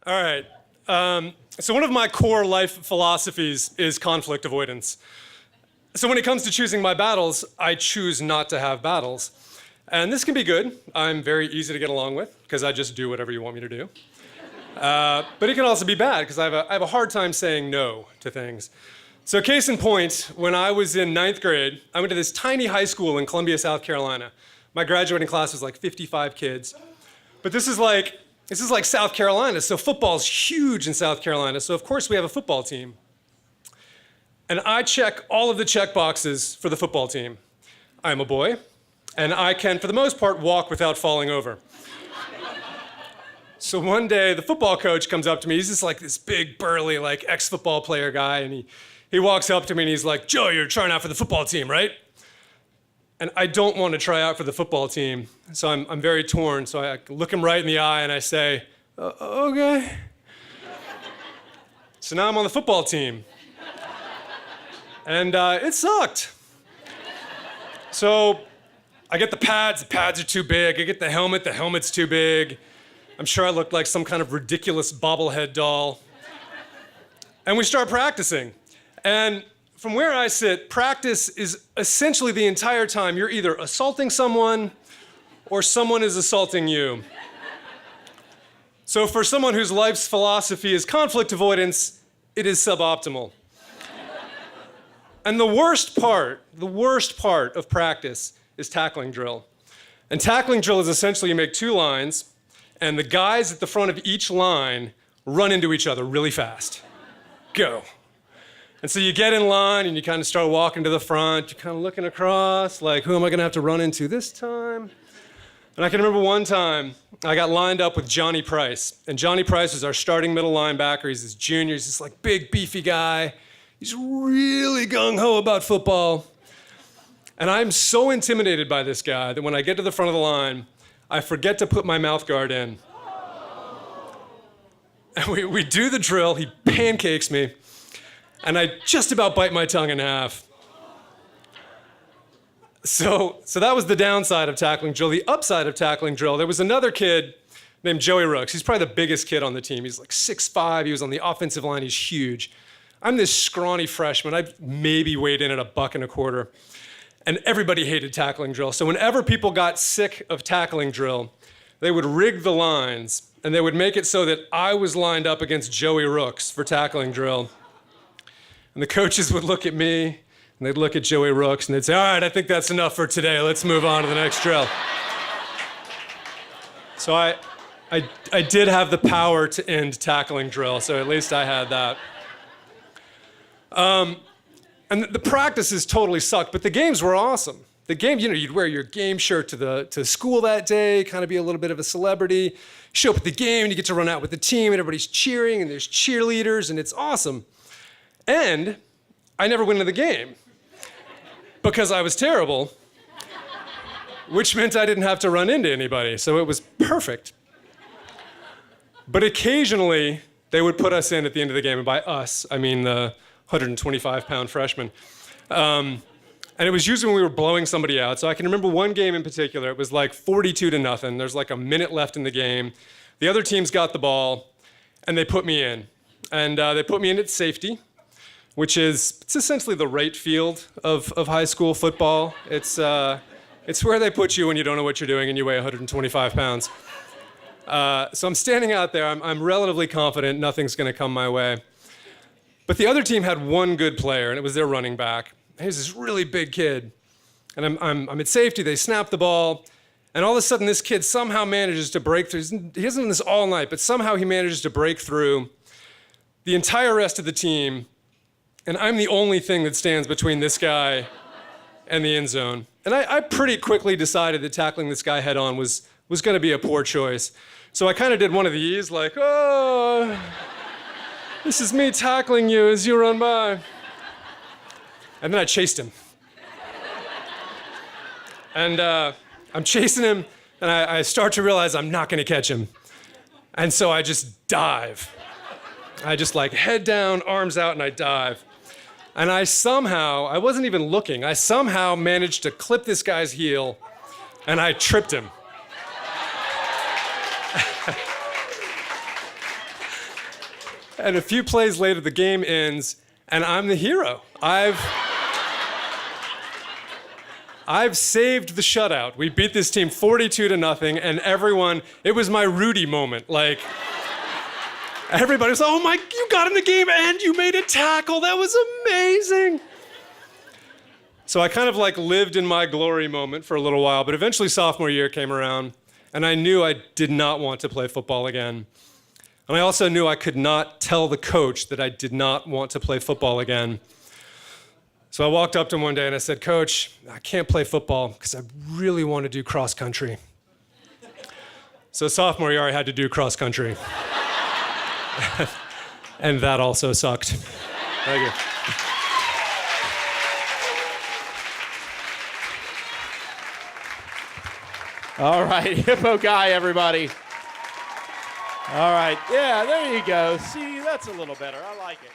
All right. So one of my core life philosophies is conflict avoidance. So when it comes to choosing my battles, I choose not to have battles. And this can be good. I'm very easy to get along with because I just do whatever you want me to do. But it can also be bad because I have a hard time saying no to things. So case in point, when I was in 9th grade, I went to this tiny high school in Columbia, South Carolina. My graduating class was like 55 kids. But this is like South Carolina, so football's huge in South Carolina, so of course we have a football team. And I check all of the check boxes for the football team. I'm a boy, and I can, for the most part, walk without falling over. So one day, the football coach comes up to me. He's just like this big, burly, like ex-football player guy, and he walks up to me and he's like, "Joe, you're trying out for the football team, right?" And I don't want to try out for the football team, so I'm very torn. So I look him right in the eye and I say, "Okay." So now I'm on the football team. And it sucked. So I get the pads are too big. I get the helmet's too big. I'm sure I looked like some kind of ridiculous bobblehead doll. And we start practicing. And from where I sit, practice is essentially the entire time you're either assaulting someone or someone is assaulting you. So for someone whose life's philosophy is conflict avoidance, it is suboptimal. And the worst part of practice is tackling drill. And tackling drill is essentially you make two lines, and the guys at the front of each line run into each other really fast. Go. And so you get in line and you kind of start walking to the front, you're kind of looking across, like, who am I gonna have to run into this time? And I can remember one time, I got lined up with Johnny Price. And Johnny Price is our starting middle linebacker. He's this junior, he's this like big, beefy guy. He's really gung-ho about football. And I'm so intimidated by this guy that when I get to the front of the line, I forget to put my mouth guard in. And we do the drill, he pancakes me, and I just about bite my tongue in half. So that was the downside of tackling drill. The upside of tackling drill, there was another kid named Joey Rooks. He's probably the biggest kid on the team. He's like 6'5", he was on the offensive line, he's huge. I'm this scrawny freshman, I maybe weighed in at $1.25. And everybody hated tackling drill. So whenever people got sick of tackling drill, they would rig the lines and they would make it so that I was lined up against Joey Rooks for tackling drill. And the coaches would look at me and they'd look at Joey Rooks and they'd say, "All right, I think that's enough for today. Let's move on to the next drill." So I did have the power to end tackling drill, so at least I had that. And the practices totally sucked, but the games were awesome. The game, you'd wear your game shirt to school that day, kind of be a little bit of a celebrity. Show up at the game and you get to run out with the team and everybody's cheering and there's cheerleaders and it's awesome. And I never went into the game because I was terrible, which meant I didn't have to run into anybody, so it was perfect. But occasionally, they would put us in at the end of the game, and by us, I mean the 125-pound freshman. And it was usually when we were blowing somebody out. So I can remember one game in particular. It was like 42-0. There's like a minute left in the game. The other team's got the ball, and they put me in. And they put me in at safety, which it's essentially the right field of high school football. It's where they put you when you don't know what you're doing and you weigh 125 pounds. So I'm standing out there. I'm relatively confident nothing's going to come my way. But the other team had one good player, and it was their running back. He was this really big kid. And I'm at safety, they snap the ball, and all of a sudden this kid somehow manages to break through. He hasn't done this all night, but somehow he manages to break through the entire rest of the team, and I'm the only thing that stands between this guy and the end zone. And I pretty quickly decided that tackling this guy head on was going to be a poor choice. So I kind of did one of these, like, "Oh, this is me tackling you as you run by." And then I chased him. And I'm chasing him, and I start to realize I'm not gonna catch him. And so I just dive. I just like head down, arms out, and I dive. And I wasn't even looking, I somehow managed to clip this guy's heel, and I tripped him. And a few plays later, the game ends, and I'm the hero. I've saved the shutout. We beat this team 42-0, and everyone, it was my Rudy moment. Like, everybody was like, oh my, you got in the game and you made a tackle. That was amazing. So I kind of like lived in my glory moment for a little while, but eventually sophomore year came around, and I knew I did not want to play football again. And I also knew I could not tell the coach that I did not want to play football again. So I walked up to him one day and I said, Coach, I can't play football because I really want to do cross country. So sophomore year, I had to do cross country. And that also sucked. Thank you. All right, Hippo guy, everybody. All right, yeah, there you go. See, that's a little better. I like it.